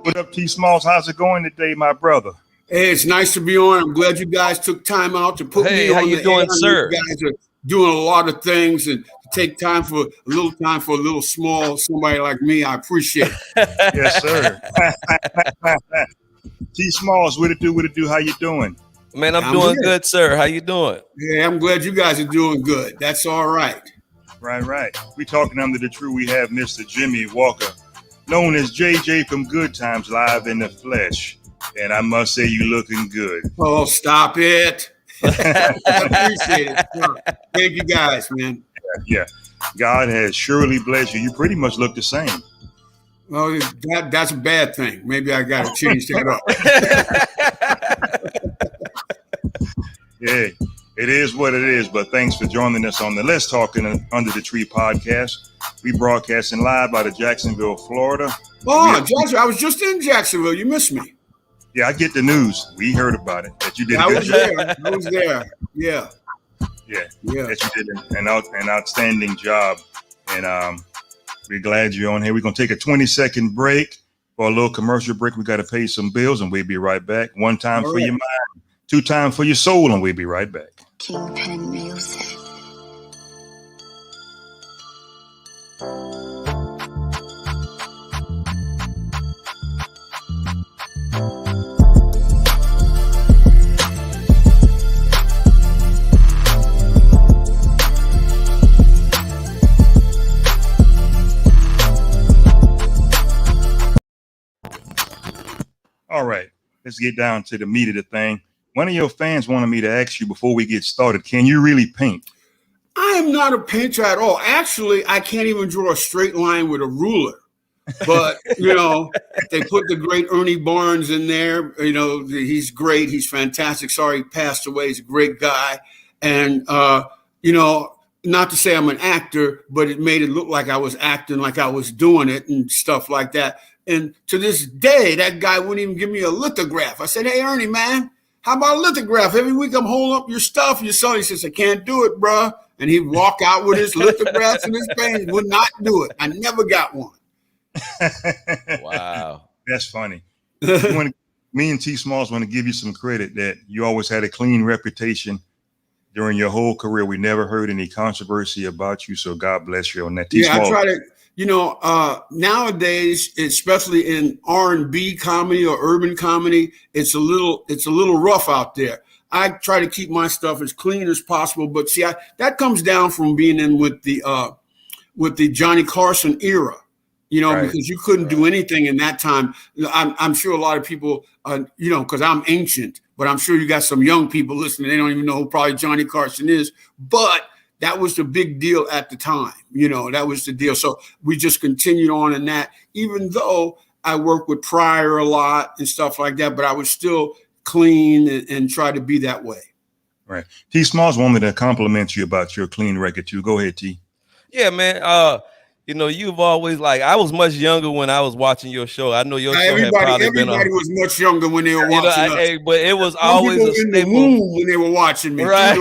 What up, T Smalls? How's it going today, my brother? Hey, it's nice to be on. I'm glad you guys took time out to put me on. How you doing, sir? You guys are doing a lot of things and take time for a little small somebody like me. I appreciate it. Yes, sir. T Smalls, what it do? How you doing? Man, I'm doing good, sir. How you doing? Yeah, I'm glad you guys are doing good. That's all right. Right. We talking under the tree. We have Mr. Jimmy Walker, known as JJ from Good Times, live in the flesh. And I must say, you looking good. Oh, stop it. I appreciate it. Thank you guys, man. Yeah. God has surely blessed you. You pretty much look the same. Well, that's a bad thing. Maybe I got to change that up. Yeah, it is what it is. But thanks for joining us on the Let's Talk Under the Tree podcast. We broadcasting live out of Jacksonville, Florida. Oh, Jacksonville. I was just in Jacksonville. You missed me. Yeah, I get the news. We heard about it that you did. I was there. Yeah. That you did an outstanding job, and we're glad you're on here. We're gonna take a 20-second break for a little commercial break. We got to pay some bills, and we'll be right back. One time for your mind, two time for your soul, and we'll be right back. Kingpin Music. All right, let's get down to the meat of the thing. One of your fans wanted me to ask you before we get started, can you really paint? I am not a painter at all. Actually, I can't even draw a straight line with a ruler. But, they put the great Ernie Barnes in there. He's great. He's fantastic. Sorry he passed away. He's a great guy. And, not to say I'm an actor, but it made it look like I was acting, like I was doing it and stuff like that. And to this day, that guy wouldn't even give me a lithograph. I said, hey, Ernie, man, how about a lithograph? Every week I'm holding up your stuff. Your son, he says, I can't do it, bro. And he'd walk out with his lithographs and his paintings, would not do it. I never got one. Wow. That's funny. Me and T Smalls want to give you some credit that you always had a clean reputation during your whole career. We never heard any controversy about you. So God bless you on that. I try to. Nowadays, especially in R&B comedy or urban comedy, it's a little rough out there. I try to keep my stuff as clean as possible, but see, that comes down from being in with the Johnny Carson era, because you couldn't do anything in that time. I'm sure a lot of people, because I'm ancient, but I'm sure you got some young people listening. They don't even know who probably Johnny Carson is, but that was the big deal at the time. That was the deal. So we just continued on in that, even though I worked with Pryor a lot and stuff like that, but I was still clean and try to be that way. Right. T Smalls wanted me to compliment you about your clean record too. Go ahead, T. Yeah, man. You've always I was much younger when I was watching your show. I know your show had probably been everybody was much younger when they were watching. But it was always a staple when they were watching me. Right.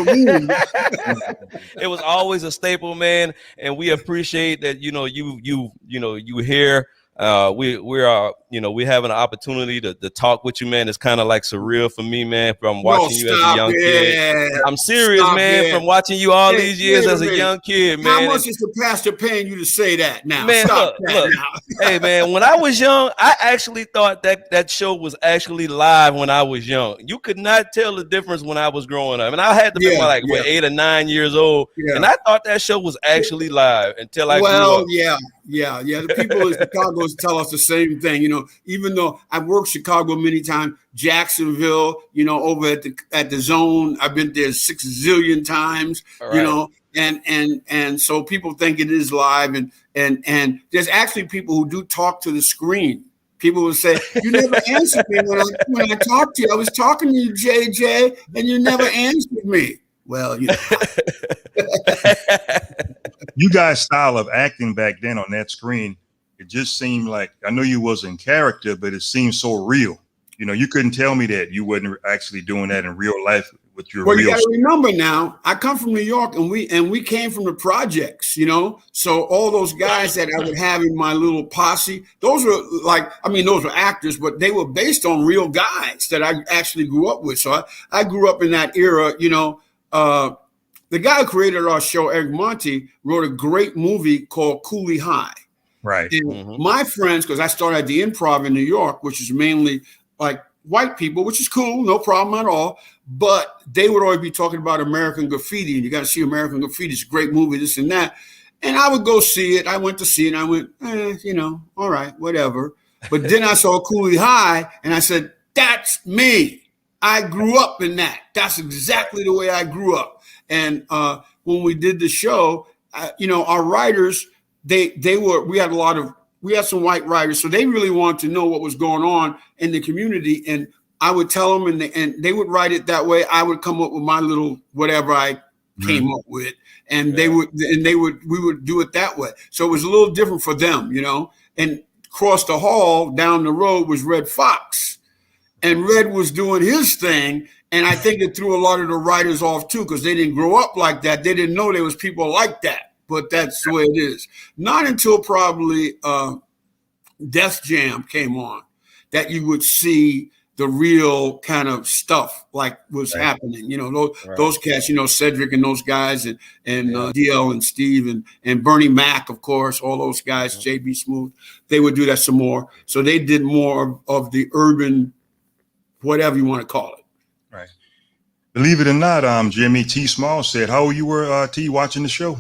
It was always a staple, man. And we appreciate that. You here We are, you know, we're having an opportunity to talk with you, man. It's kind of like surreal for me, man, from watching you as a young kid. I'm serious, man, from watching you all these years as a young kid, man. How much is the pastor paying you to say that now? Man, stop look. now. Hey, man, when I was young, I actually thought that show was actually live when I was young. You could not tell the difference when I was growing up. And I had to be like 8 or 9 years old. And I thought that show was actually live until I grew up. Yeah. The people in Chicago tell us the same thing. You know, even though I've worked Chicago many times, Jacksonville, you know, over at the Zone, I've been there 6 zillion times. Right. You know, and so people think it is live, and there's actually people who do talk to the screen. People will say, "You never answered me when I talked to you. I was talking to you, JJ, and you never answered me." Well, you know. You guys' style of acting back then on that screen, it just seemed like, I know you was in character, but it seemed so real. You know, you couldn't tell me that you wasn't actually doing that in real life with your real. You got to remember now, I come from New York, and we came from the projects, you know. So all those guys that I would have in my little posse, those were those were actors, but they were based on real guys that I actually grew up with. So I grew up in that era, you know. The guy who created our show, Eric Monty, wrote a great movie called Cooley High. Right. And my friends, because I started at the Improv in New York, which is mainly like white people, which is cool, no problem at all. But they would always be talking about American Graffiti, and you got to see American Graffiti. It's a great movie, this and that. And I would go see it. I went to see it, and I went, you know, all right, whatever. But then I saw Cooley High, and I said, that's me. I grew up in that. That's exactly the way I grew up. And when we did the show, you know, our writers, we had some white writers, so they really wanted to know what was going on in the community. And I would tell them, and they would write it that way. I would come up with my little whatever I came up with, and we would do it that way. So it was a little different for them, you know. And across the hall, down the road, was Red Fox, and Red was doing his thing. And I think it threw a lot of the writers off too, because they didn't grow up like that. They didn't know there was people like that. But that's the way it is. Not until probably Death Jam came on that you would see the real kind of stuff like was happening. You know, those cats, you know, Cedric and those guys, and DL and Steve and Bernie Mac, of course, all those guys, JB Smooth, they would do that some more. So they did more of the urban, whatever you want to call it. Right. Believe it or not, Jimmy, T Small said, how old you were, T, watching the show?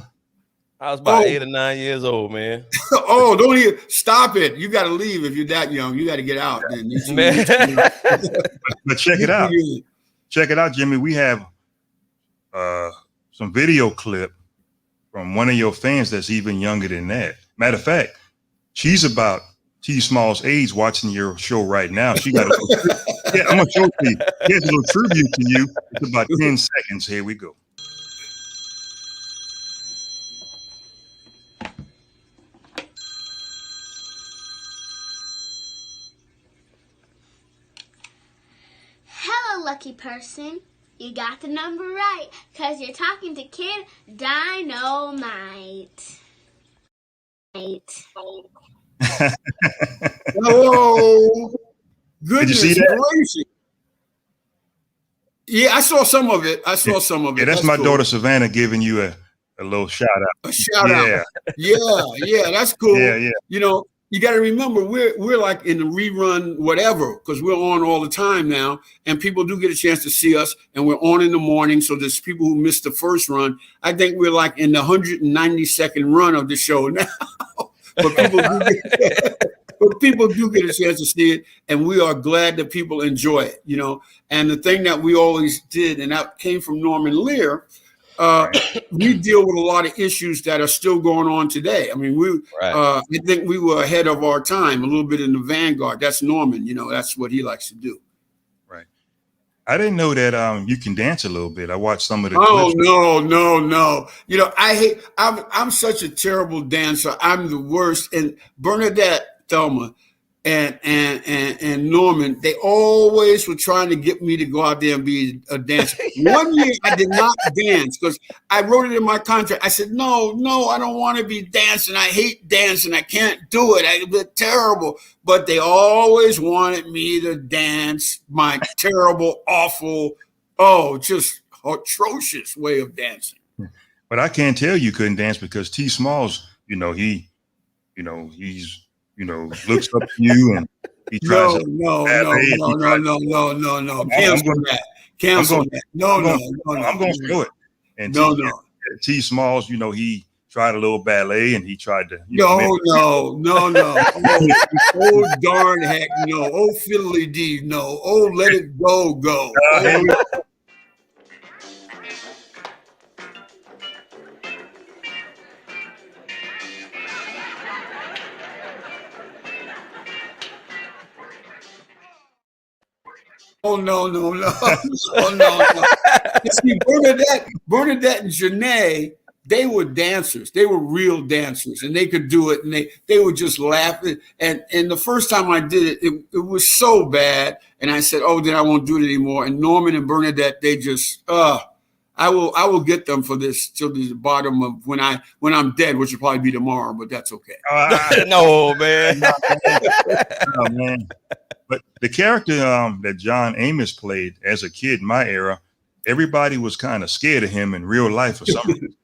I was about 8 or 9 years old, man. Don't even stop it. You got to leave if you're that young. You got to get out. Then. But check it out. Check it out, Jimmy. We have some video clip from one of your fans that's even younger than that. Matter of fact, she's about T Small's age watching your show right now. She got I'm going to show it to you. Here's a little tribute to you. It's about 10 seconds. Here we go. Hello, lucky person. You got the number right, because you're talking to Kid Dy-no-mite. Hello. Goodness Did you see that? Crazy. Yeah, I saw some of it. Yeah, that's my daughter Savannah giving you a little shout out. A shout out. Yeah, that's cool. Yeah. You know, you got to remember we're like in the rerun whatever, because we're on all the time now, and people do get a chance to see us, and we're on in the morning. So there's people who missed the first run. I think we're like in the 192nd run of the show now. But people do get a chance to see it, and we are glad that people enjoy it, you know. And the thing that we always did, and that came from Norman Lear, we deal with a lot of issues that are still going on today. I mean, I think we were ahead of our time, a little bit in the vanguard. That's Norman, you know, that's what he likes to do. Right. I didn't know that you can dance a little bit. I watched some of the clips. No. You know, I'm such a terrible dancer. I'm the worst. And Bernadette Thelma, and Norman, they always were trying to get me to go out there and be a dancer. One year I did not dance because I wrote it in my contract. I said, no, I don't want to be dancing. I hate dancing. I can't do it. It's terrible. But they always wanted me to dance my terrible, awful, just atrocious way of dancing. But I can't tell you couldn't dance because T. Smalls, he's looks up to you and he tries to. No. Cancel that. No. I'm going to show it. And T. Smalls, he tried a little ballet and he tried to. No. Oh, darn heck no. Oh, fiddly dee no. Oh, let it go. Oh, no. See, Bernadette and Janae, they were dancers. They were real dancers, and they could do it, and they would just laugh. And the first time I did it, it was so bad, and I said, then I won't do it anymore. And Norman and Bernadette, they just, I will get them for this till the bottom of when I'm dead, which will probably be tomorrow, but that's okay. No, man. Oh, man. But the character that John Amos played as a kid in my era, everybody was kind of scared of him in real life or something.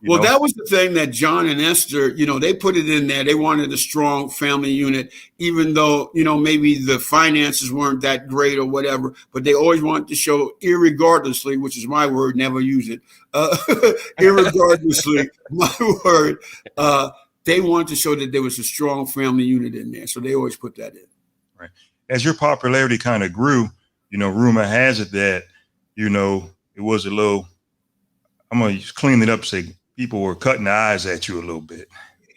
Well, that was the thing that John and Esther, they put it in there. They wanted a strong family unit, even though, maybe the finances weren't that great or whatever, but they always wanted to show irregardlessly, which is my word, never use it. Irregardlessly, my word, they wanted to show that there was a strong family unit in there. So they always put that in. Right. As your popularity kind of grew, rumor has it that, it was a little, I'm going to clean it up, say people were cutting their eyes at you a little bit.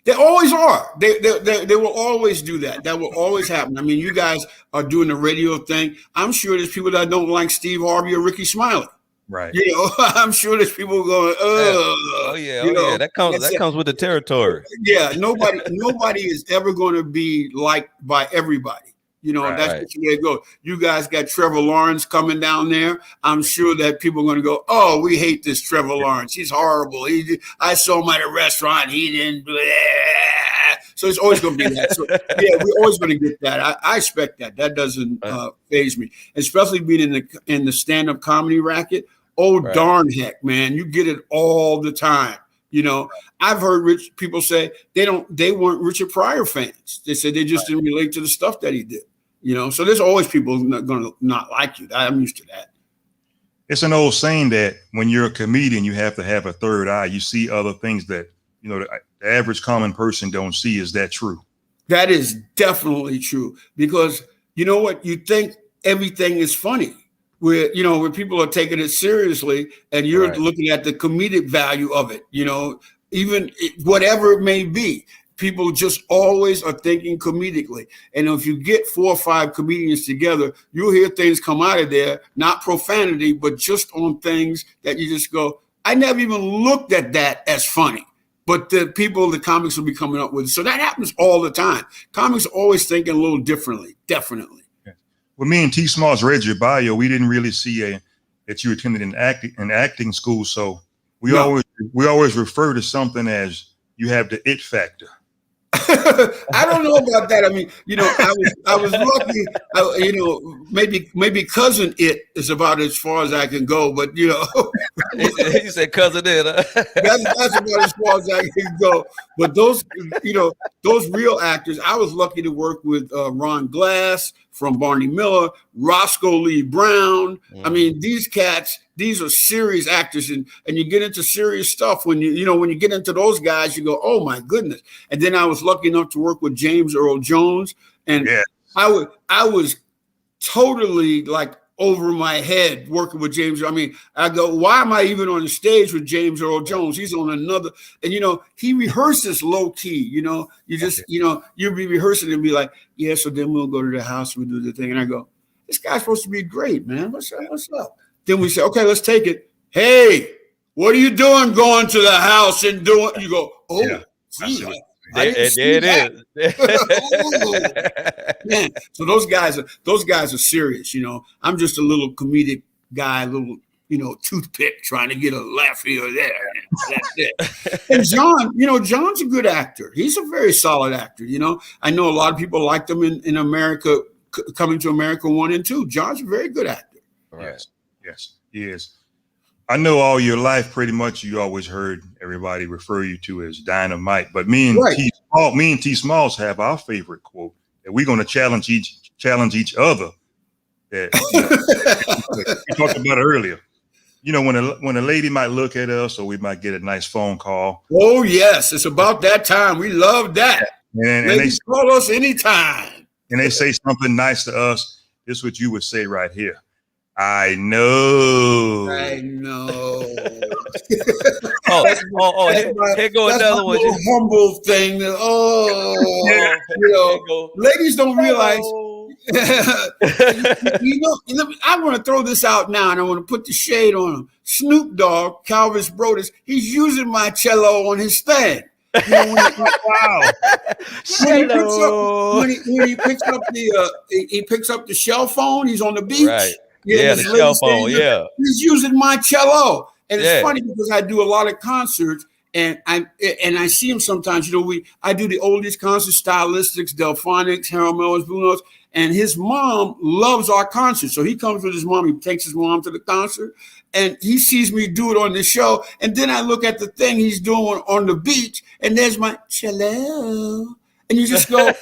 They always are. They will always do that. That will always happen. I mean, you guys are doing the radio thing. I'm sure there's people that don't like Steve Harvey or Ricky Smiley. Right. I'm sure there's people going, yeah. That comes with the territory. Yeah. Nobody is ever going to be liked by everybody. That's what you go. You guys got Trevor Lawrence coming down there. I'm sure that people are going to go, oh, we hate this Trevor Lawrence. He's horrible. I saw him at a restaurant. He didn't do that. So it's always going to be that. So, yeah, we're always going to get that. I expect that. That doesn't faze me, especially being in the stand-up comedy racket. Darn heck, man. You get it all the time. I've heard people say they weren't Richard Pryor fans. They said they just didn't relate to the stuff that he did. So there's always people not going to not like you. I'm used to that. It's an old saying that when you're a comedian, you have to have a third eye. You see other things that, the average common person don't see. Is that true? That is definitely true because you know what? You think everything is funny. Where people are taking it seriously and you're looking at the comedic value of it, even whatever it may be, people just always are thinking comedically. And if you get 4 or 5 comedians together, you'll hear things come out of there, not profanity, but just on things that you just go, I never even looked at that as funny. But the comics will be coming up with it. So that happens all the time. Comics are always thinking a little differently, definitely. Well, me and T. Smalls read your bio. We didn't really see that you attended an acting school. So we always refer to something as you have the it factor. I don't know about that. I mean, I was lucky. Maybe cousin it is about as far as I can go. But he said cousin it. That's about as far as I can go. But those real actors. I was lucky to work with Ron Glass from Barney Miller, Roscoe Lee Brown. I mean, these cats. These are serious actors, and you get into serious stuff when when you get into those guys, you go, oh my goodness. And then I was lucky enough to work with James Earl Jones, and I was totally like over my head working with James. I mean, I go, why am I even on the stage with James Earl Jones? He's on another, and he rehearses low key. You just you'll be rehearsing and be like, yeah. So then we'll go to the house, we'll do the thing, and I go, this guy's supposed to be great, man. What's up? Then we say, okay, let's take it. Hey, what are you doing going to the house and doing? You go, gee, There it is. Man. So those guys are serious. You know, I'm just a little comedic guy, a little, you know, toothpick trying to get a laugh here or there. That's it. And John, you know, John's a good actor. He's a very solid actor. You know, I know a lot of people liked him in America, Coming to America 1 and 2. John's a very good actor. Right. Yes, he is. I know all your life, pretty much, you always heard everybody refer you to as Dy-no-mite. But me and T Smalls have our favorite quote that we're going to challenge each other. That we talked about it earlier. You know, when a lady might look at us, or we might get a nice phone call. Oh yes, it's about that time. We love that. And they call us anytime. And they say something nice to us. This is what you would say right here. I know. I know. Here go another one. Humble thing. You know, ladies don't realize. You know, I want to throw this out now, and I want to put the shade on him. Snoop Dogg, Calvis Brodus, he's using my cello on his thing. You know, when he picks up the shell phone, he's on the beach. Right. Yeah, the shell phone. Yeah, he's using my cello, and it's funny because I do a lot of concerts, and I see him sometimes. You know, I do the oldies concerts, Stylistics, Delphonics, Harold Melvin's Blue Notes, and his mom loves our concerts. So he comes with his mom. He takes his mom to the concert, and he sees me do it on the show. And then I look at the thing he's doing on the beach, and there's my cello, and you just go,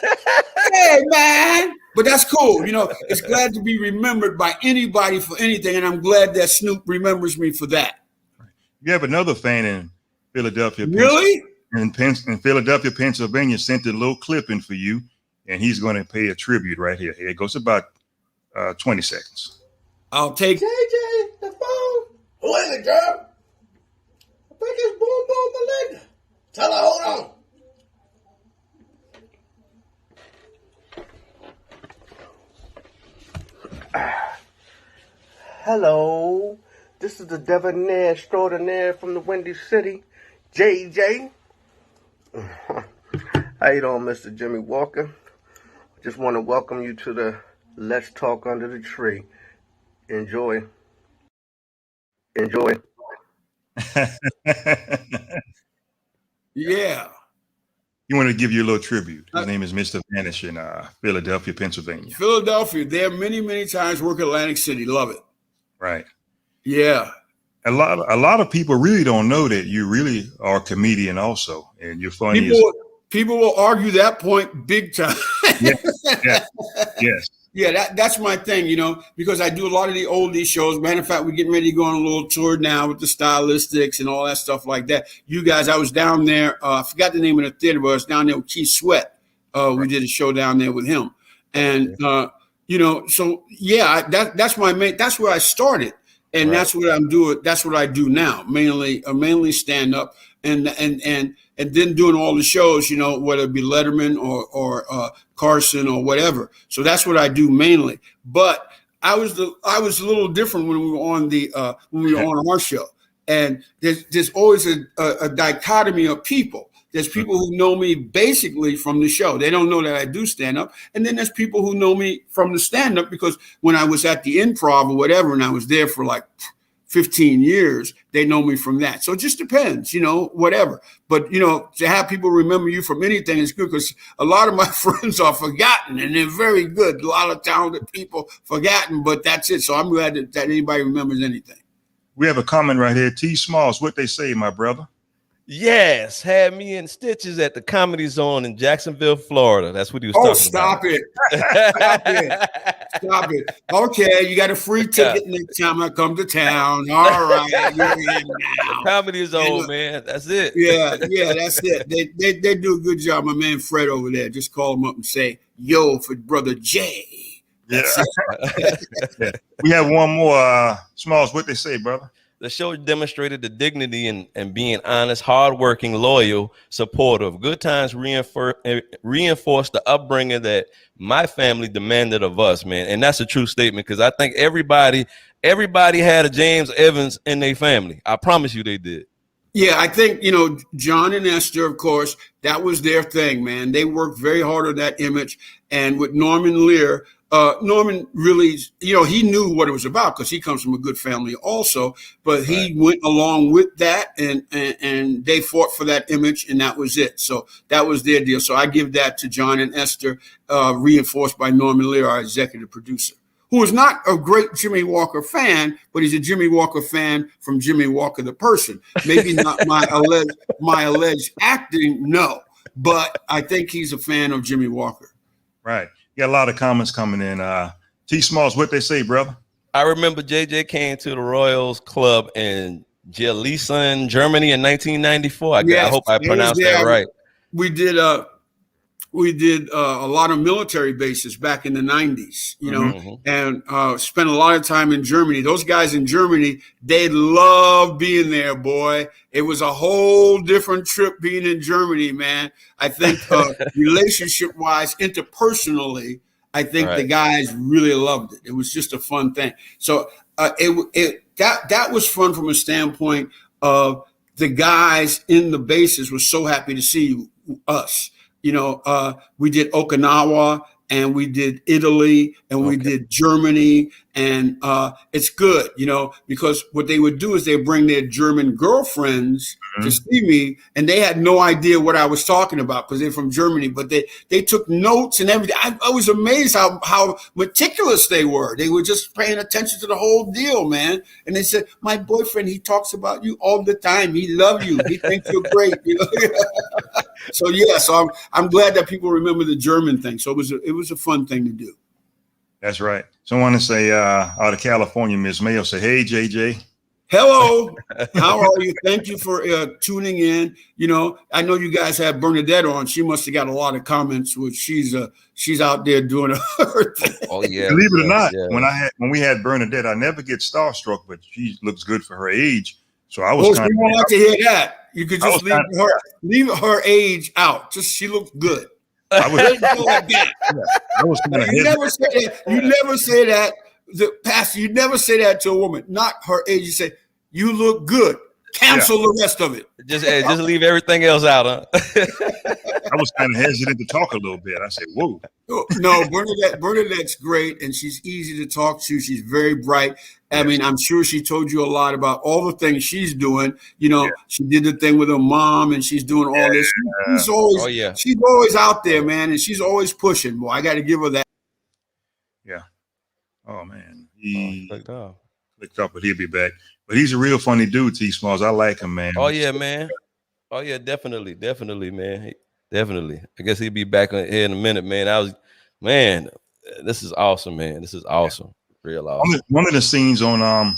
"Hey, man." But that's cool. You know, it's glad to be remembered by anybody for anything. And I'm glad that Snoop remembers me for that. You have another fan in Philadelphia. Really? In Philadelphia, Pennsylvania, sent a little clipping for you. And he's going to pay a tribute right here. It goes about 20 seconds. I'll take JJ, the phone. Who is it, girl? I think it's Boom Boom Melinda. Tell her, hold on. Hello, this is the debonair extraordinaire from the Windy City, JJ. How you doing, Mr. Jimmy Walker? Just want to welcome you to the Let's Talk Under the Tree. Enjoy. Yeah. You want to give you a little tribute. His name is Mr. Vanish in Philadelphia, Pennsylvania. Philadelphia. There many, many times work Atlantic City. Love it. Right. Yeah. A lot of people really don't know that you really are a comedian also. And you're funny. People will argue that point big time. Yes. Yeah, that's my thing, you know, because I do a lot of the oldie shows. Matter of fact, we're getting ready to go on a little tour now with the Stylistics and all that stuff like that. You guys, I was down there. I forgot the name of the theater, but I was down there with Keith Sweat. We did a show down there with him. And, you know, so, yeah, that's my main. That's where I started. And that's what I'm doing. That's what I do now, mainly stand up and then doing all the shows, you know, whether it be Letterman or Carson or whatever. So that's what I do mainly. But I was a little different when we were on our show. And there's always a dichotomy of people. There's people who know me basically from the show. They don't know that I do stand up. And then there's people who know me from the stand up because when I was at the Improv or whatever, and I was there for like 15 years, they know me from that. So it just depends, you know, whatever. But, you know, to have people remember you from anything is good because a lot of my friends are forgotten and they're very good. A lot of talented people forgotten, but that's it. So I'm glad that anybody remembers anything. We have a comment right here. T Smalls, what they say, my brother? Yes, had me in stitches at the Comedy Zone in Jacksonville, Florida. That's what he was talking about. Stop it. Okay, you got a free ticket next time I come to town. All right, you're in now. Comedy Zone, man. That's it. Yeah, that's it. They do a good job. My man Fred over there. Just call him up and say, yo, for Brother Jay. That's it. We have one more. Smalls, what they say, brother? The show demonstrated the dignity and being honest, hardworking, loyal, supportive. Good times reinforced the upbringing that my family demanded of us, man. And that's a true statement because I think everybody had a James Evans in their family. I promise you they did. Yeah, I think, John and Esther, of course, that was their thing, man. They worked very hard on that image. And with Norman Lear, Norman really, he knew what it was about because he comes from a good family also. But he went along with that, and they fought for that image, and that was it. So that was their deal. So I give that to John and Esther, reinforced by Norman Lear, our executive producer, who is not a great Jimmy Walker fan, but he's a Jimmy Walker fan from Jimmy Walker the person. Maybe not my alleged acting, no, but I think he's a fan of Jimmy Walker. Right. You got a lot of comments coming in. T Smalls, what they say, brother? I remember JJ came to the Royals Club in Gießen, Germany in 1994. I hope I pronounced that right. We did a lot of military bases back in the 90s, and spent a lot of time in Germany. Those guys in Germany, they love being there, boy. It was a whole different trip being in Germany, man. I think relationship-wise, interpersonally, I think the guys really loved it. It was just a fun thing. So that was fun from a standpoint of the guys in the bases were so happy to see us. We did Okinawa, and we did Italy, and we did Germany, and it's good, because what they would do is they bring their German girlfriends to see me, and they had no idea what I was talking about because they're from Germany, but they took notes and everything. I was amazed how meticulous they were. They were just paying attention to the whole deal, man. And they said, my boyfriend, he talks about you all the time. He loves you. He thinks you're great. So I'm glad that people remember the German thing. So it was a fun thing to do. That's right. Someone to say out of California, Miss Mayo say, hey, JJ. Hello. How are you? Thank you for tuning in. I know you guys had Bernadette on. She must have got a lot of comments, which she's out there doing her thing. Oh yeah. Believe it or not, when we had Bernadette, I never get starstruck, but she looks good for her age. So I was kind of like to hear that. You could just leave her age out. Just she looks good. I was like that. I was kind of you never say that. You never say that. The pastor, you never say that to a woman, not her age. You say, you look good. Cancel the rest of it. Just leave everything else out, huh? I was kind of hesitant to talk a little bit. I said, whoa. No, Bernadette's great, and she's easy to talk to. She's very bright. I mean, I'm sure she told you a lot about all the things she's doing. She did the thing with her mom, and she's doing all this. She's always out there, man, and she's always pushing. Boy, I got to give her that. Yeah. Oh, man. He clicked off, but he'll be back. But he's a real funny dude, T Smalls. I like him, man. Oh, yeah, man. Oh, yeah, definitely, man. Definitely. I guess he'll be back here in a minute, man. This is awesome, man. This is awesome. Real awesome. One of the scenes on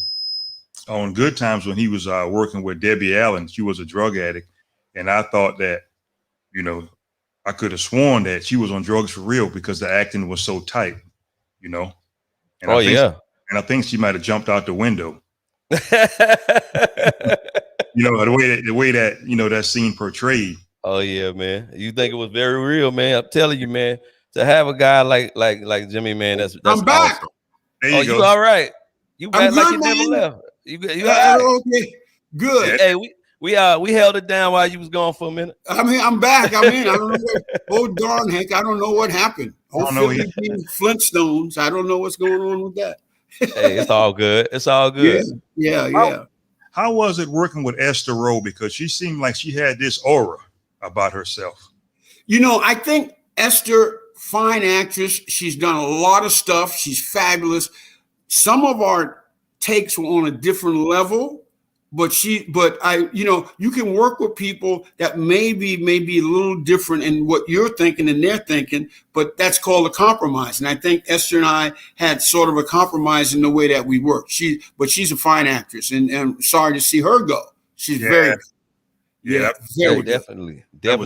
Good Times when he was working with Debbie Allen, she was a drug addict. And I thought that, I could have sworn that she was on drugs for real because the acting was so tight, And I think she might have jumped out the window. The way that that scene portrayed. Oh yeah, man. You think it was very real, man? I'm telling you, man. To have a guy like Jimmy, man, that's I'm back. Awesome. There you go. You all right? You back like you never left. You all right? Okay. Good. Hey, we held it down while you was gone for a minute. I mean, I'm back. I don't know darn heck, I don't know what happened. Flintstones. I don't know what's going on with that. Hey, it's all good. It's all good. Yeah. How was it working with Esther Rowe? Because she seemed like she had this aura about herself. I think Esther, fine actress. She's done a lot of stuff. She's fabulous. Some of our takes were on a different level, but you can work with people that may be a little different in what you're thinking and they're thinking, but that's called a compromise. And I think Esther and I had sort of a compromise in the way that we work. But she's a fine actress, and I'm sorry to see her go. She's very definitely. That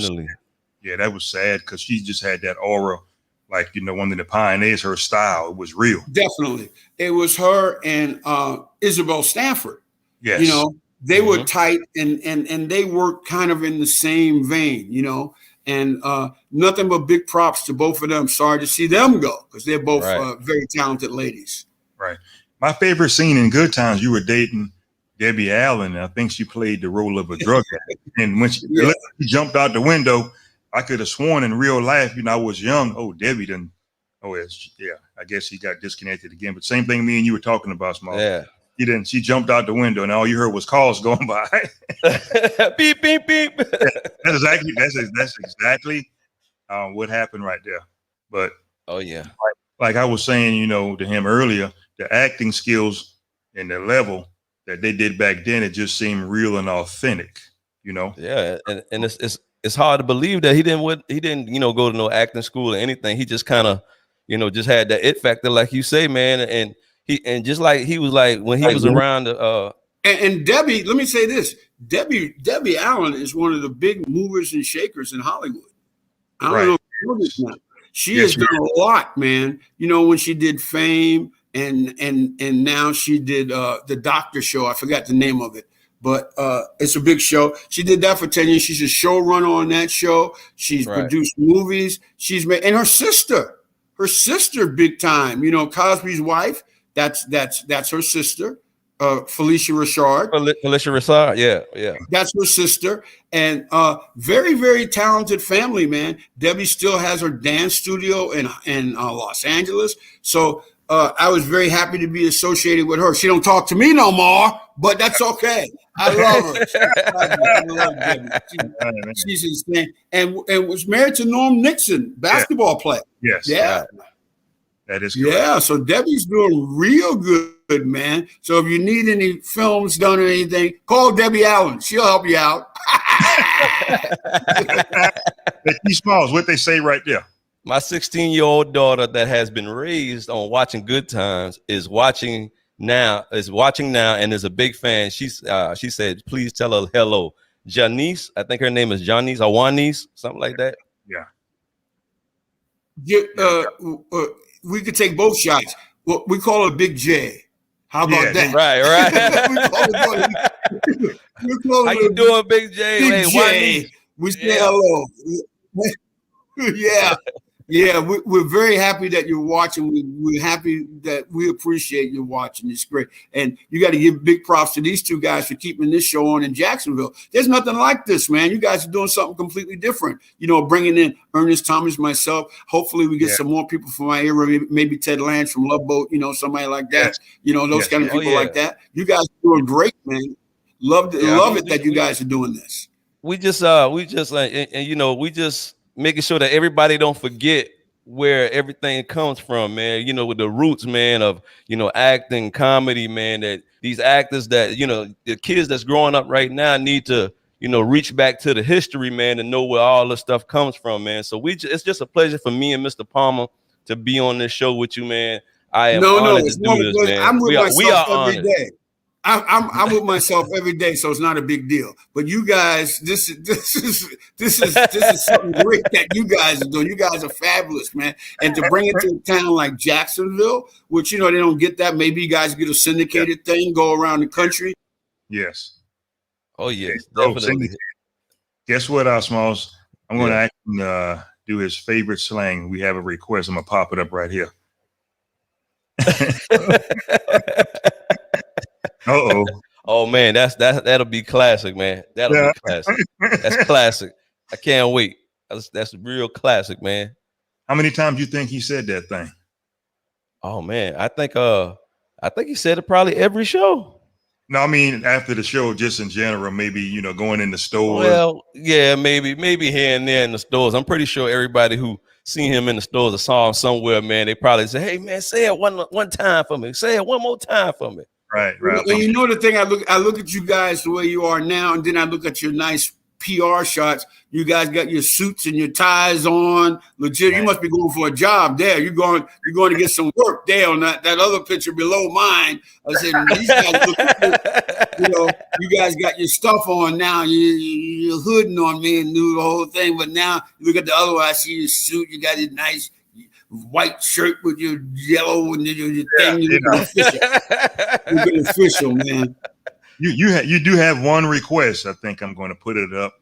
was sad because she just had that aura, like one of the pioneers. Her style, it was real. Definitely, it was her and Isabel Stanford. Yes. They were tight and they worked kind of in the same vein, and nothing but big props to both of them. Sorry to see them go because they're both very talented ladies. Right. My favorite scene in Good Times, you were dating Debbie Allen. I think she played the role of a drug addict. And when she jumped out the window, I could have sworn in real life, I was young. Oh, Debbie didn't. Oh, yeah. I guess he got disconnected again. But same thing me and you were talking about, Small. Yeah. She jumped out the window and all you heard was calls going by. Beep, beep, beep. That's exactly what happened right there. But oh yeah. Like I was saying, to him earlier, the acting skills and the level that they did back then, it just seemed real and authentic, Yeah, and it's hard to believe that he didn't go to no acting school or anything. He just kind of, just had that it factor, like you say, man. And just like he was like when he was around and Debbie, let me say this. Debbie Allen is one of the big movers and shakers in Hollywood. I don't know if you know this now. She has done a lot, man. When she did Fame and now she did the Doctor Show. I forgot the name of it, but it's a big show. She did that for 10 years. She's a showrunner on that show. She's produced movies. She's made, and her sister, big time. Cosby's wife. That's her sister. Felicia Rashard. Felicia Rashard, yeah. That's her sister, and very, very talented family, man. Debbie still has her dance studio in Los Angeles, so I was very happy to be associated with her. She don't talk to me no more, but that's okay. I love her. I love Debbie. She's insane, and was married to Norm Nixon, basketball player. Yes, yeah. That is correct. Yeah, so Debbie's doing real good, man. So if you need any films done or anything, call Debbie Allen. She'll help you out. T Smalls, what they say right there. My 16-year-old daughter that has been raised on watching Good Times is watching now, and is a big fan. She said, please tell her hello. Janice, I think her name is Janice or Juanice, something like that. Yeah. We could take both shots. Well, we call her Big J. How about that? Right. How you doing, Big J? Big J. We say hello. Yeah. We're very happy that you're watching. We're happy that we appreciate you watching. It's great. And you got to give big props to these two guys for keeping this show on in Jacksonville. There's nothing like this, man. You guys are doing something completely different. Bringing in Ernest Thomas, myself. Hopefully we get some more people from my area, maybe Ted Lange from Love Boat, somebody like that. Those kind of people like that. You guys are doing great, man. Love it that you guys are doing this. We just making sure that everybody don't forget where everything comes from, man. With the roots, man, of acting, comedy, man. That these actors that the kids that's growing up right now need to reach back to the history, man, and know where all this stuff comes from, man. So it's just a pleasure for me and Mr. Palmer to be on this show with you, man. I am honored to do this, man. I'm with myself every day. I'm with myself every day, so it's not a big deal. But you guys, this is something great that you guys are doing. You guys are fabulous, man. And to bring it to a town like Jacksonville, which they don't get that. Maybe you guys get a syndicated thing, go around the country. Yes. Oh yes, definitely. Guess what, Smalls? I'm going to ask him to do his favorite slang. We have a request. I'm gonna pop it up right here. Uh-oh. Oh man, that'll be classic, man. That'll be classic. That's classic. I can't wait. That's real classic, man. How many times you think he said that thing? Oh man, I think he said it probably every show. No, I mean after the show, just in general, maybe going in the stores. Well, yeah, maybe here and there in the stores. I'm pretty sure everybody who seen him in the stores or saw him somewhere, man, they probably say, "Hey man, say it one time for me. Say it one more time for me." Right. Well, the thing, I look at you guys the way you are now, and then I look at your nice PR shots. You guys got your suits and your ties on. Legit, right. You must be going for a job there. You're going to get some work there on that other picture below mine. I said, these guys look, you guys got your stuff on now. You're hooding on me and do the whole thing. But now you look at the other one. I see your suit. You got it nice. White shirt with your yellow and your thing. You're looking official, man. You do have one request. I think I'm going to put it up.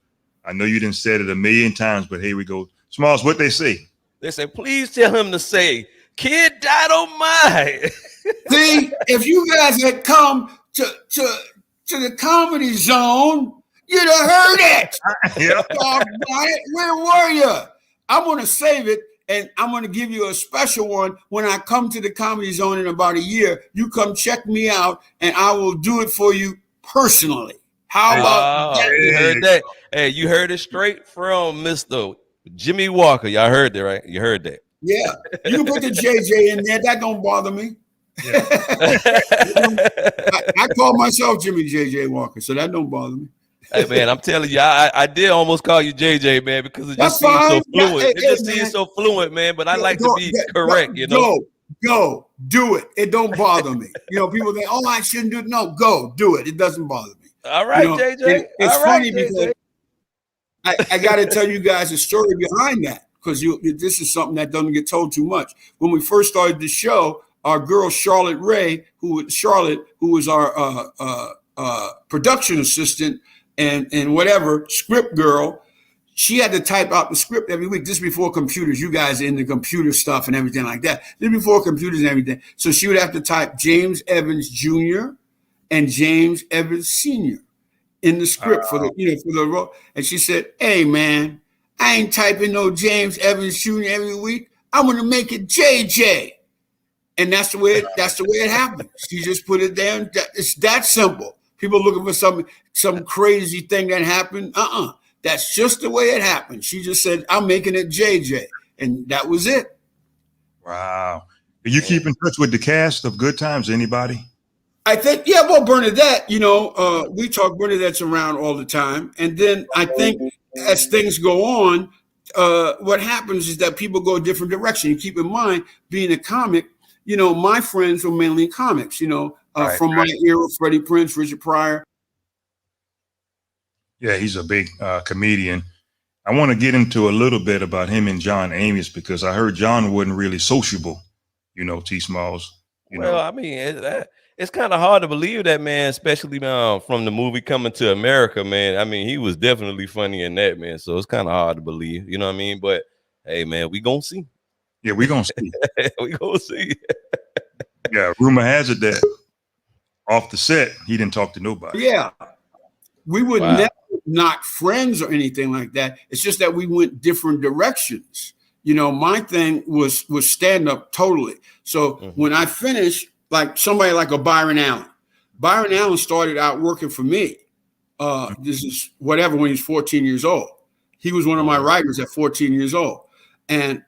I know you didn't say it a million times, but here we go. Smalls, what they say? They say, please tell him to say, "Kid Dy-no-mite." See, if you guys had come to to the Comedy Zone, you'd have heard it. Yeah. Where were you? I'm going to save it, and I'm going to give you a special one when I come to the Comedy Zone in about a year. You come check me out, and I will do it for you personally. How about that? You heard that? Hey, you heard it straight from Mr. Jimmy Walker. Y'all heard that, right? You heard that. Yeah. You can put the JJ in there. That don't bother me. Yeah. I call myself Jimmy JJ Walker, so that don't bother me. Hey man, I'm telling you, I did almost call you JJ, man, because it just seems so fluent. It just seems so fluent, man. But I like to be correct, you know. Go, do it. It don't bother me. You know, people think, "Oh, I shouldn't do it." No, go, do it. It doesn't bother me. All right, JJ. It's funny because I got to tell you guys a story behind that, because this is something that doesn't get told too much. When we first started the show, our girl Charlotte Ray, who was our production assistant and whatever script girl, she had to type out the script every week. This before computers. You guys are into computer stuff and everything like that. This before computers and everything. So she would have to type James Evans Jr. and James Evans Sr. in the script for the role. And she said, "Hey man, I ain't typing no James Evans Jr. every week. I'm gonna make it JJ." And that's the way it happened. She just put it there. It's that simple. People looking for some crazy thing that happened. That's just the way it happened. She just said, "I'm making it JJ," and that was it. Wow. Do you keep in touch with the cast of Good Times? Anybody? I think, yeah. Well, Bernadette, we talk. Bernadette's around all the time, and then I think as things go on, what happens is that people go a different direction. You keep in mind, being a comic, my friends were mainly comics. From my era, Freddie Prinze, Richard Pryor. Yeah, he's a big comedian. I want to get into a little bit about him and John Amos, because I heard John wasn't really sociable, T. Smalls. I mean, it's kind of hard to believe that, man, especially from the movie Coming to America, man. I mean, he was definitely funny in that, man. So it's kind of hard to believe, you know what I mean? But hey, man, we gonna see. Yeah, we gonna see. We gonna see. Yeah, rumor has it that off the set, he didn't talk to nobody. Yeah. We would never not friends or anything like that. It's just that we went different directions. My thing was stand up totally. So when I finished, like somebody like a Byron Allen started out working for me. This is whatever, when he's 14 years old. He was one of my writers at 14 years old. And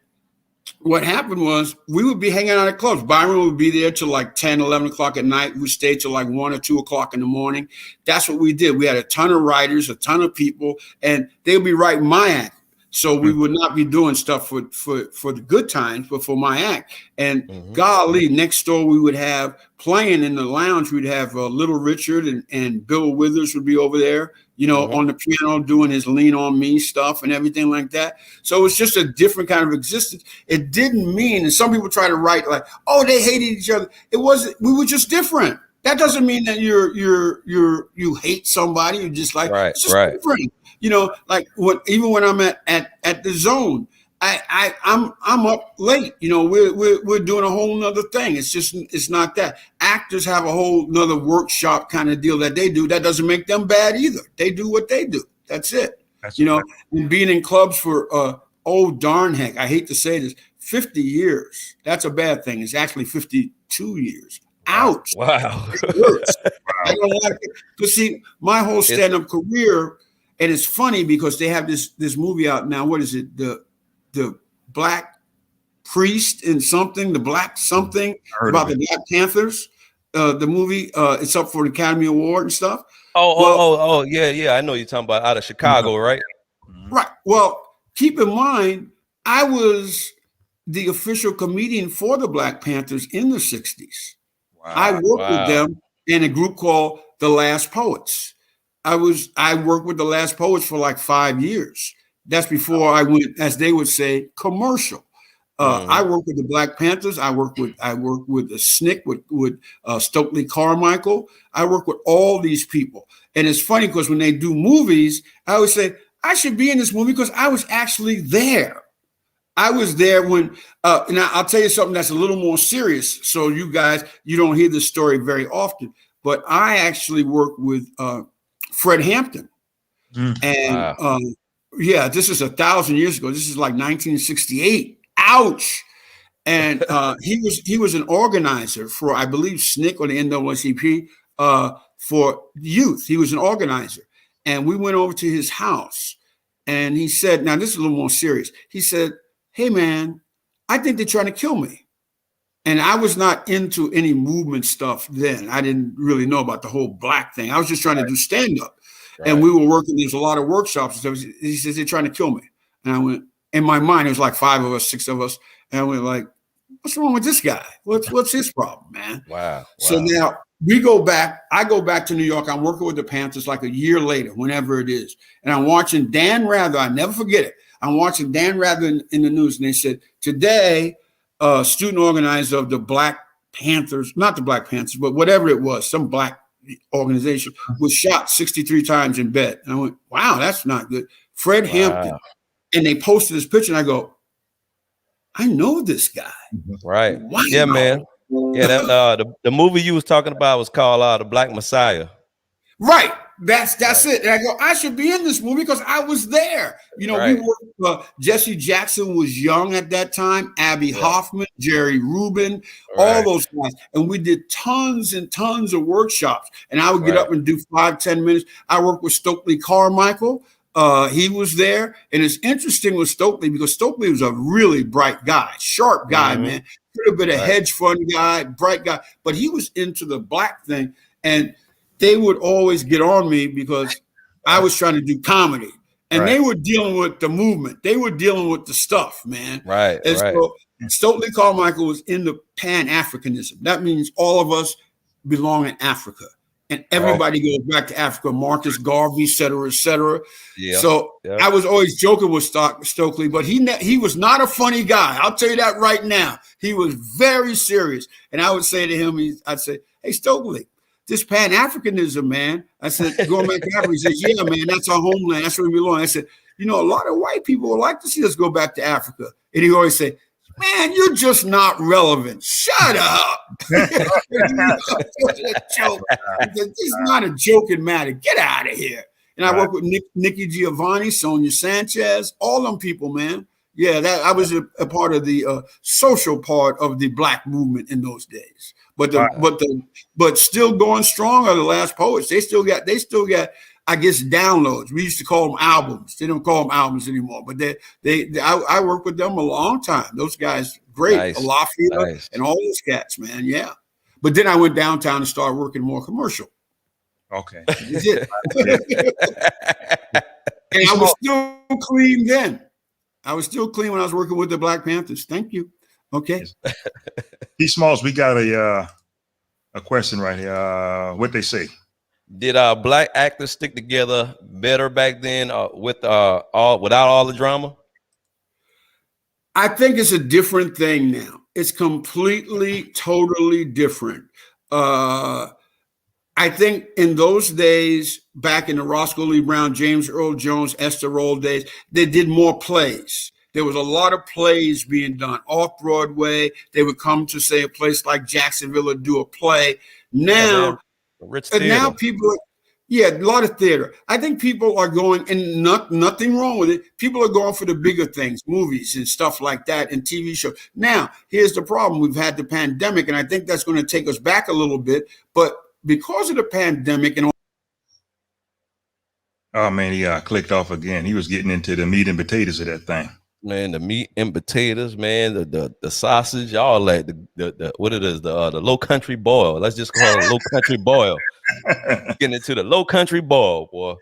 what happened was we would be hanging out at clubs. Byron would be there till like 10, 11 o'clock at night. We stayed till like 1 or 2 o'clock in the morning. That's what we did. We had a ton of writers, a ton of people, and they would be writing my act. So we would not be doing stuff for the Good Times, but for my act. And golly, next door we would have playing in the lounge. We'd have Little Richard and Bill Withers would be over there, on the piano doing his Lean on Me stuff and everything like that. So it was just a different kind of existence. It didn't mean, and some people try to write like, "Oh, they hated each other." It wasn't. We were just different. That doesn't mean that you hate somebody. You're just like, it's just different. Like even when I'm at the Zone, I'm up late. We're doing a whole nother thing. It's not that. Actors have a whole nother workshop kind of deal that they do. That doesn't make them bad either. They do what they do. That's it. And being in clubs for darn heck, I hate to say this, 50 years. That's a bad thing. It's actually 52 years. Ouch. Wow. It hurts. I don't like it. Because see, my whole stand-up career. And it's funny because they have this movie out now. What is it? The Black Priest and something, the Black something about the Black Panthers. The movie, it's up for the Academy Award and stuff. Yeah. I know you're talking about out of Chicago, right? Right. Well, keep in mind, I was the official comedian for the Black Panthers in the 60s. Wow. I worked with them in a group called The Last Poets. I worked with The Last Poets for like 5 years. That's before I went, as they would say, commercial. I worked with the Black Panthers. I worked with the SNCC, with Stokely Carmichael. I work with all these people. And it's funny because when they do movies, I always say, I should be in this movie because I was actually there. I was there when, now I'll tell you something that's a little more serious. So you guys, you don't hear this story very often. but I actually worked with Fred Hampton. And yeah, this is 1,000 years ago. This is like 1968. Ouch. And he was an organizer for, I believe, SNCC or the NAACP for youth. He was an organizer. And we went over to his house. And he said, now this is a little more serious. He said, hey, man, I think they're trying to kill me. And I was not into any movement stuff then. I didn't really know about the whole black thing. I was just trying to do stand-up. Right. And we were working, there's a lot of workshops. He says, they're trying to kill me. And I went, in my mind, it was like 5 of us, 6 of us. And I went like, what's wrong with this guy? What's his problem, man? Wow. So now we go back. I go back to New York. I'm working with the Panthers like a year later, whenever it is. And I'm watching Dan Rather. I never forget it. I'm watching Dan Rather in the news. And they said, today, student organizer of the Black Panthers, not the Black Panthers, but whatever it was, some black organization, was shot 63 times in bed. And I went, wow, that's not good. Fred Hampton. And they posted this picture, and I go, I know this guy. Right. Wow. Yeah, man. Yeah, that the movie you was talking about was called The Black Messiah. Right. That's it. And I go, I should be in this movie because I was there. You know, we worked, Jesse Jackson was young at that time, Abby Hoffman, Jerry Rubin, all those guys. And we did tons and tons of workshops. And I would get up and do 5-10 minutes. I worked with Stokely Carmichael. He was there. And it's interesting with Stokely because Stokely was a really bright guy, sharp guy, man. Could have been a hedge fund guy, bright guy, but he was into the black thing. And they would always get on me because I was trying to do comedy. And they were dealing with the movement. They were dealing with the stuff, man. And so Stokely Carmichael was in the Pan-Africanism. That means all of us belong in Africa. And everybody goes back to Africa, Marcus Garvey, et cetera, et cetera. Yeah. So I was always joking with Stokely, but he was not a funny guy. I'll tell you that right now. He was very serious. And I would say to him, I'd say, hey, Stokely, this Pan-Africanism, man. I said, going back to Africa. He says, yeah, man, that's our homeland. That's where we belong. I said, you know, a lot of white people would like to see us go back to Africa. And he always say, man, you're just not relevant. Shut up. It's not a joking matter. Get out of here. And I work with Nikki Giovanni, Sonia Sanchez, all them people, man. Yeah, that I was a part of the social part of the black movement in those days. But still going strong are the Last Poets. They still got I guess downloads. We used to call them albums. They don't call them albums anymore. But I worked with them a long time. Those guys, great. Alafia and all those cats, man. Yeah. But then I went downtown and started working more commercial. Okay. That's it. And I was still clean then. I was still clean when I was working with the Black Panthers. Thank you. Okay. T. Smalls, we got a question right here. What they say? Did black actors stick together better back then without all the drama? I think it's a different thing now. It's completely, totally different. I think in those days, back in the Roscoe Lee Brown, James Earl Jones, Esther Roll days, they did more plays. There was a lot of plays being done off Broadway. They would come to, say, a place like Jacksonville and do a play. Now, now people, a lot of theater. I think people are going, and nothing wrong with it. People are going for the bigger things, movies and stuff like that, and TV shows. Now, here's the problem. We've had the pandemic, and I think that's going to take us back a little bit. But because of the pandemic and all. Oh, man, he clicked off again. He was getting into the meat and potatoes of that thing. Man, the meat and potatoes, man, the sausage, all that, the what it is, the low country boil. Let's just call it low country boil. Getting into the low country boil, boy.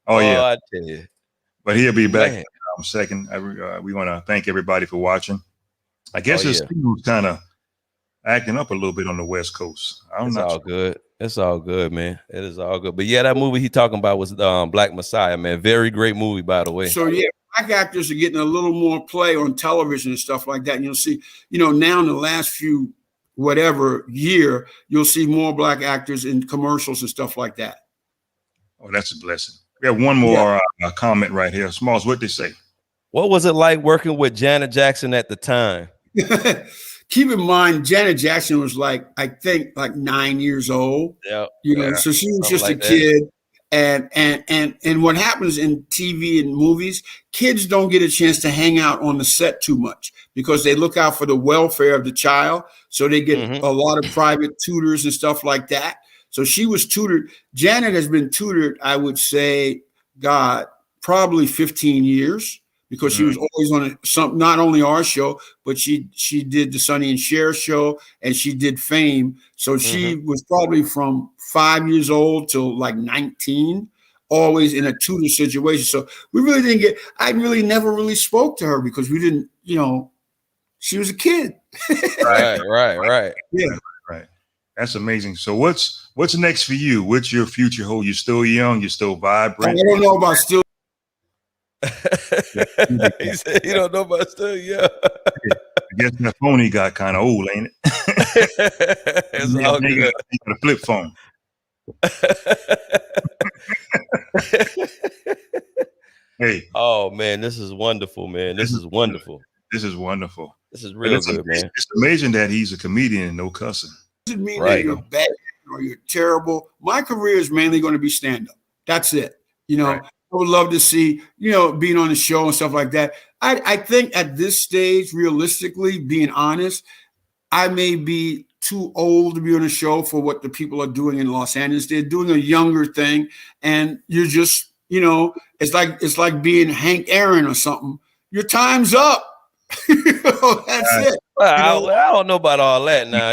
Oh yeah, I tell you. But he'll be back in a second. We want to thank everybody for watching. I guess it's kind of acting up a little bit on the West Coast. It's all good. It's all good, man. It is all good. But yeah, that movie he talking about was Black Messiah, man. Very great movie, by the way. So yeah. Black actors are getting a little more play on television and stuff like that. And you'll see, now in the last few year, you'll see more black actors in commercials and stuff like that. Oh, that's a blessing. We have one more comment right here. Smalls, what they say? What was it like working with Janet Jackson at the time? keep in mind, Janet Jackson was like, I think, like 9 years old. Yeah. You know, so she was just like a kid. And what happens in TV and movies, kids don't get a chance to hang out on the set too much because they look out for the welfare of the child. So they get a lot of private tutors and stuff like that. So she was tutored. Janet has been tutored, I would say, God, probably 15 years because she was always on not only our show, but she did the Sonny and Cher show and she did Fame. So she was probably from 5 years old till like 19, always in a tutor situation. So we really didn't get, I really never really spoke to her because we didn't, you know, she was a kid. Right. Yeah. Right. That's amazing. So what's next for you? What's your future hold? You're still young. You're still vibrant. I don't know about still. He said he don't know about still, yeah. I guess that phone he got kind of old, ain't it? It's all good. He got a flip phone. Hey. Oh man, this is wonderful, man. This is wonderful. This is wonderful. This is real good, man. It's amazing that he's a comedian and no cussing. Doesn't mean that you're bad or you're terrible. My career is mainly going to be stand-up. That's it. You know, I would love to see, you know, being on the show and stuff like that. I think at this stage, realistically, being honest, I may be too old to be on a show for what the people are doing in Los Angeles. They're doing a younger thing, and you're just, you know, it's like being Hank Aaron or something. Your time's up. That's it. Well, I don't know about all that now.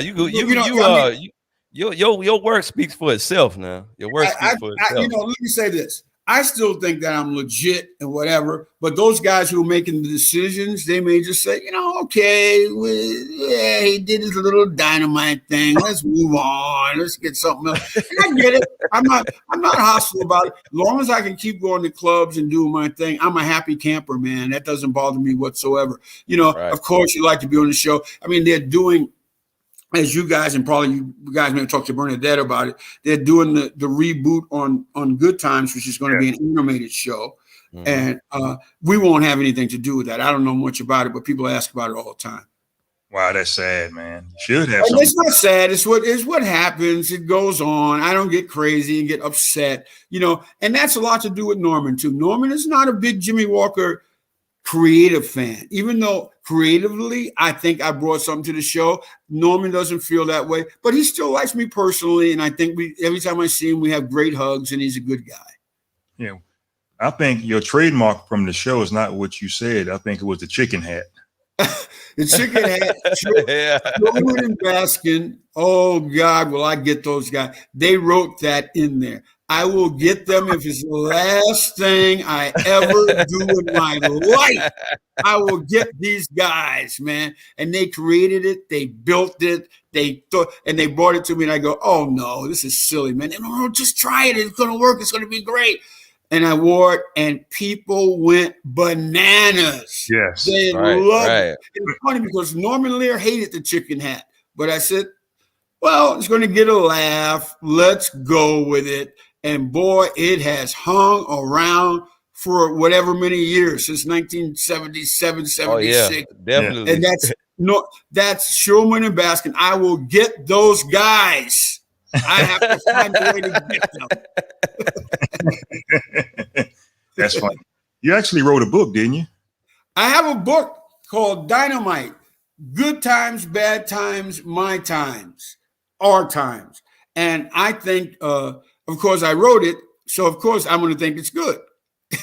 Your work speaks for itself now. Your work speaks for itself. You know, let me say this. I still think that I'm legit and whatever, but those guys who are making the decisions, they may just say, you know, okay, he did his little Dy-no-mite thing. Let's move on. Let's get something else. And I get it. I'm not hostile about it. As long as I can keep going to clubs and doing my thing, I'm a happy camper, man. That doesn't bother me whatsoever. You know, Of course, you like to be on the show. I mean, they're doing, as you guys, and probably you guys may talk to Bernadette about it, they're doing the reboot on Good Times, which is going to be an animated show. And we won't have anything to do with that. I don't know much about it, but people ask about it all the time. Wow, that's sad, man. You should have something. It's not sad. It's what happens. It goes on. I don't get crazy and get upset, you know, and that's a lot to do with Norman, too. Norman is not a big Jimmy Walker creative fan, even though creatively I think I brought something to the show. Norman doesn't feel that way, but he still likes me personally, and I think every time I see him we have great hugs, and he's a good guy. Yeah, I think your trademark from the show is not what you said. I think it was the chicken hat. The chicken hat, Truman and Baskin. Oh God, will I get those guys? They wrote that in there. I will get them if it's the last thing I ever do in my life. I will get these guys, man. And they created it. They built it. And they brought it to me. And I go, oh, no, this is silly, man. No, just try it. It's going to work. It's going to be great. And I wore it, and people went bananas. Yes. They loved it. It's funny because Norman Lear hated the chicken hat. But I said, well, it's going to get a laugh. Let's go with it. And boy, it has hung around for whatever many years, since 1977, 76. Oh, yeah, definitely. And that's Shulman and Baskin. I will get those guys. I have to find a way to get them. That's funny. You actually wrote a book, didn't you? I have a book called Dy-no-mite, Good Times, Bad Times, My Times, Our Times. And I think, of course, I wrote it, so of course I'm going to think it's good.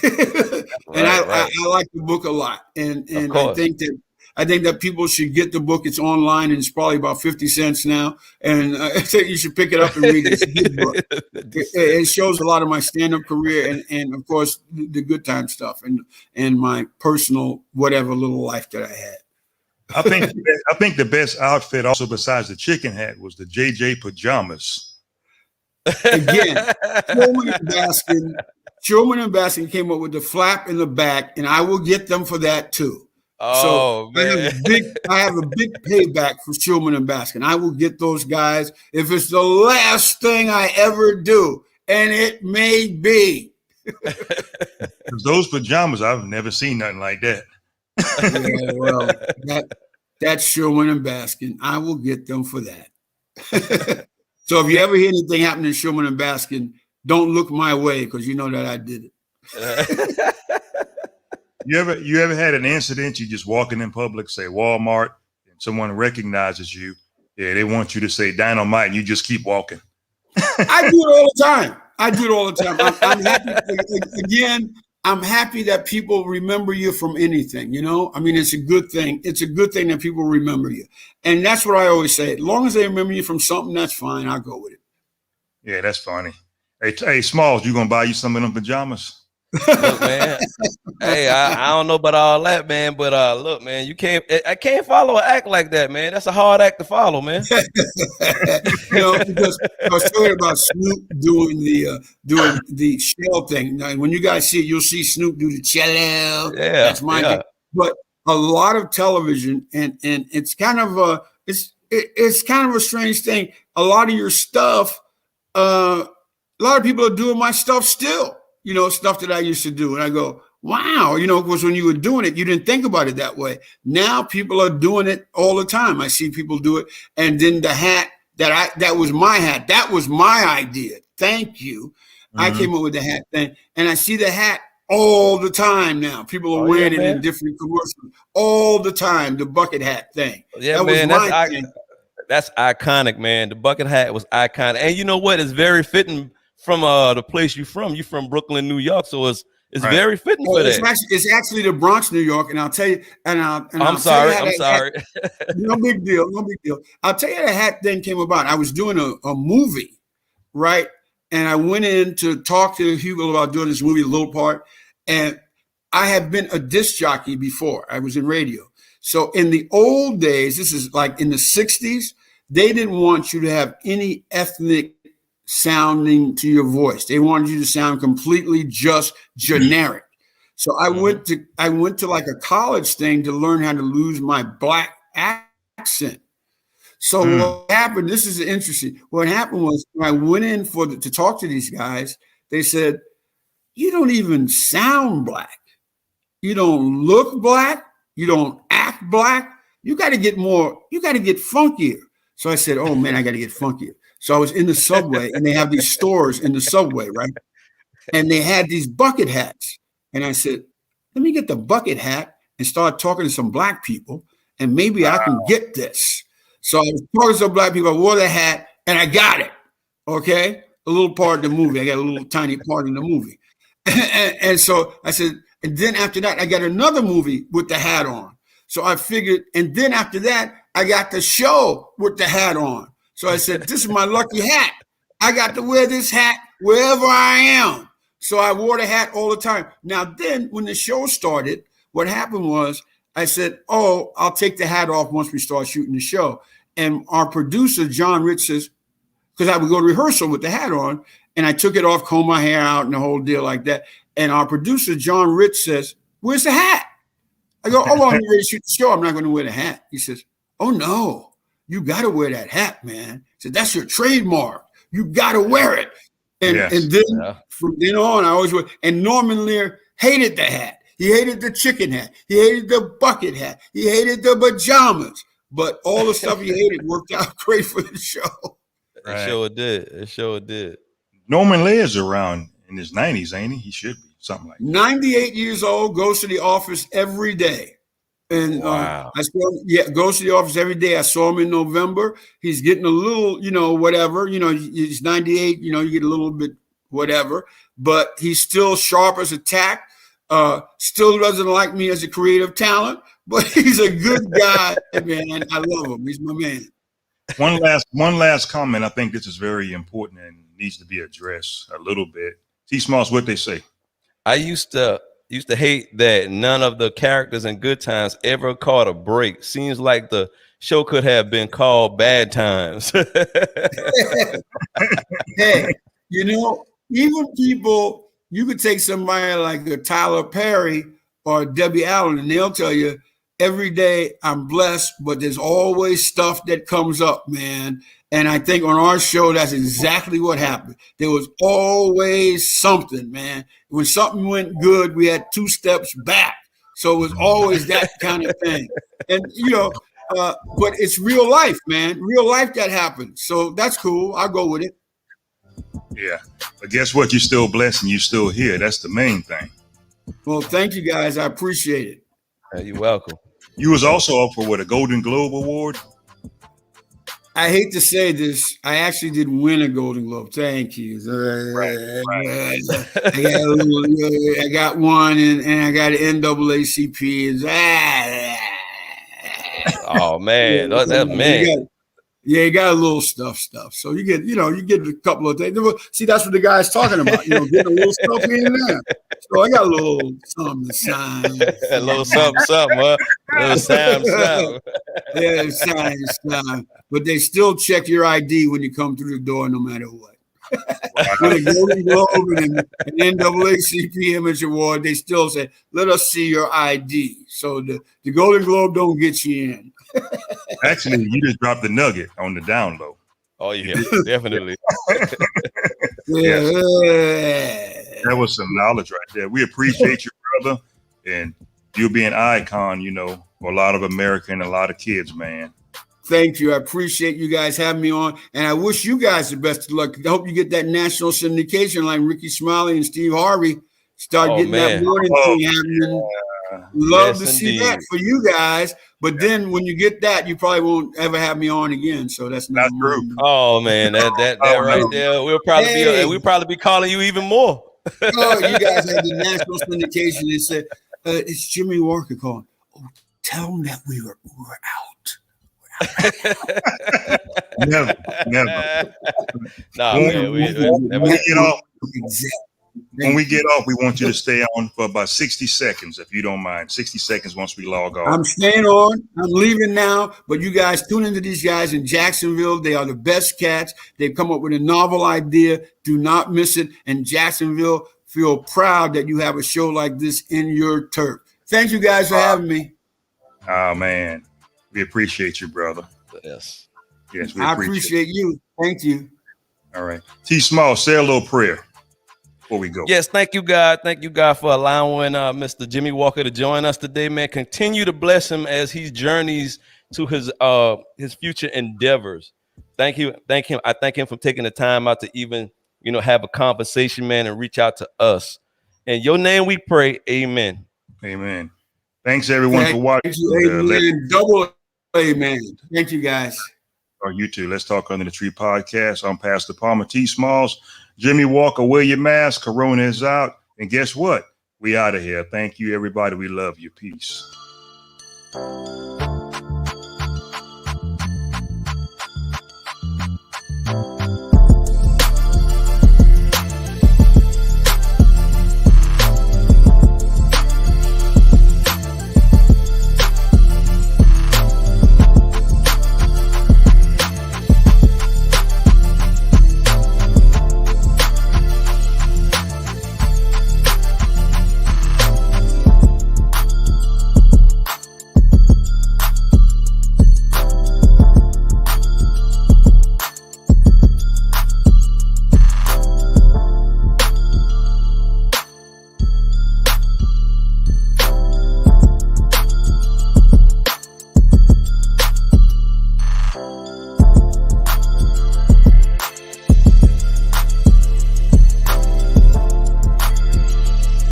And I like the book a lot, and I think that people should get the book. It's online, and it's probably about 50 cents now. And I think you should pick it up and read it. It's a good book. It shows a lot of my stand-up career, and of course the good time stuff, and my personal whatever little life that I had. I think the best outfit, also besides the chicken hat, was the JJ pajamas. Again, Shulman and Baskin came up with the flap in the back, and I will get them for that too. Oh, so man. I have a big payback for Shulman and Baskin. I will get those guys if it's the last thing I ever do, and it may be. Those pajamas, I've never seen nothing like that. Yeah, well, That's Sherman and Baskin. I will get them for that. So if you ever hear anything happen in Sherman and Baskin, don't look my way because you know that I did it. You ever had an incident? You just walking in public, say Walmart, and someone recognizes you. Yeah, they want you to say Dy-no-mite, and you just keep walking. I do it all the time. I'm happy. Again, I'm happy that people remember you from anything. You know, I mean, it's a good thing. It's a good thing that people remember you, and that's what I always say. As long as they remember you from something, that's fine. I'll go with it. Yeah, that's funny. Hey, Smalls, you gonna buy you some of them pajamas? Look, man. Hey, I don't know about all that, man, but look, man, I can't follow an act like that, man. That's a hard act to follow, man. Because I was talking about Snoop doing the shell thing. Now, when you guys see it, you'll see Snoop do the cello. Yeah, that's my thing. But a lot of television, and it's kind of it's kind of a strange thing. A lot of your stuff, a lot of people are doing my stuff still. You know, stuff that I used to do. And I go, wow, because when you were doing it, you didn't think about it that way. Now people are doing it all the time. I see people do it. And then the hat that was my hat. That was my idea. Thank you. Mm-hmm. I came up with the hat thing. And I see the hat all the time now. People are wearing it in different commercials all the time. The bucket hat thing. Yeah, man. That's iconic, man. The bucket hat was iconic. And you know what? It's very fitting from the place you're from. You're from Brooklyn, New York, so it's right. Very fitting for that. It's actually the Bronx, New York, and I'll tell you. I'm sorry. No big deal. I'll tell you how the hat thing came about. I was doing a movie, right? And I went in to talk to Hugo about doing this movie, a little part. And I had been a disc jockey before. I was in radio. So in the old days, this is like in the 60s, they didn't want you to have any ethnic sounding to your voice. They wanted you to sound completely just generic. So I went to like a college thing to learn how to lose my black accent. So what happened, this is interesting. What happened was when I went in to talk to these guys, they said, you don't even sound black. You don't look black. You don't act black. You got to get funkier. So I said, oh man, I got to get funkier. So I was in the subway, and they have these stores in the subway, right? And they had these bucket hats. And I said, let me get the bucket hat and start talking to some black people, and maybe I can get this. So I was talking to some black people. I wore the hat, and I got it. Okay? A little part of the movie. I got a little tiny part in the movie. And so I said, and then after that, I got another movie with the hat on. So I figured, and then after that, I got the show with the hat on. So I said, this is my lucky hat. I got to wear this hat wherever I am. So I wore the hat all the time. Now then, when the show started, what happened was I said, oh, I'll take the hat off once we start shooting the show. And our producer, John Rich, says, because I would go to rehearsal with the hat on, and I took it off, combed my hair out, and the whole deal like that. And our producer, John Rich, says, where's the hat? I go, oh, well, I'm ready to shoot the show. I'm not going to wear the hat. He says, oh, no. You got to wear that hat, man. He said, that's your trademark. You got to wear it. And then from then on, I always wear. And Norman Lear hated the hat. He hated the chicken hat. He hated the bucket hat. He hated the pajamas. But all the stuff he hated worked out great for the show. Right. It sure did. Norman Lear's around in his 90s, ain't he? He should be something like that. 98 years old, goes to the office every day. And wow. I saw him, goes to the office every day. I saw him in November. He's getting a little, whatever. He's 98. You get a little bit whatever, but he's still sharp as a tack. Still doesn't like me as a creative talent, but he's a good guy, man. I love him. He's my man. One last comment. I think this is very important and needs to be addressed a little bit. T-Smalls, what they say. I used to hate that none of the characters in Good Times ever caught a break. Seems like the show could have been called Bad Times. Hey, even people, you could take somebody like a Tyler Perry or Debbie Allen, and they'll tell you every day I'm blessed, but there's always stuff that comes up, man. And I think on our show, that's exactly what happened. There was always something, man. When something went good, we had 2 steps back. So it was always that kind of thing. And, but it's real life, man. Real life that happened. So that's cool. I'll go with it. Yeah. But guess what? You're still blessed and you're still here. That's the main thing. Well, thank you guys. I appreciate it. You're welcome. You was also up for a Golden Globe Award. I hate to say this, I actually did win a Golden Globe. Thank you. Right. I got one, and I got an NAACP. Oh man, that's man. You got a little stuff. So you get a couple of things. See, that's what the guy's talking about. Getting a little stuff in there. So I got a little something to sign. A little something, huh? A little something. Yeah, sign. But they still check your ID when you come through the door, no matter what. With a Golden Globe and an NAACP Image Award, they still say, "Let us see your ID." So the Golden Globe don't get you in. Actually, you just dropped the nugget on the down low. Oh yeah, definitely. Yeah. That was some knowledge right there. We appreciate you, brother, and you'll be an icon, for a lot of America and a lot of kids, man. Thank you. I appreciate you guys having me on, and I wish you guys the best of luck. I hope you get that national syndication like Ricky Smiley and Steve Harvey. Start getting that morning thing happening. Love to see that for you guys. But then when you get that, you probably won't ever have me on again. So that's not true. Oh man, that right there. We'll probably be calling you even more. Oh, you guys had the national syndication. They said it's Jimmy Walker calling. Oh, tell them that we were out. Never. Nah, man. When we get off, we want you to stay on for about 60 seconds, if you don't mind. 60 seconds once we log off. I'm staying on. I'm leaving now. But you guys tune into these guys in Jacksonville. They are the best cats. They've come up with a novel idea. Do not miss it. And Jacksonville, feel proud that you have a show like this in your turf. Thank you guys for having me. Oh, man. We appreciate you, brother. Yes, I appreciate you. Thank you. All right. T Small, say a little prayer before we go. Yes, thank you, God. Thank you, God, for allowing Mr. Jimmy Walker to join us today, man. Continue to bless him as he journeys to his future endeavors. Thank him. I thank him for taking the time out to even, have a conversation, man, and reach out to us. In your name we pray, amen. Amen. Thanks, everyone, for watching. Amen. Double amen. Thank you, guys. Or you too. Let's Talk Under the Tree podcast. I'm Pastor Palmer T. Smalls. Jimmy Walker, wear your mask. Corona is out. And guess what? We out of here. Thank you, everybody. We love you. Peace.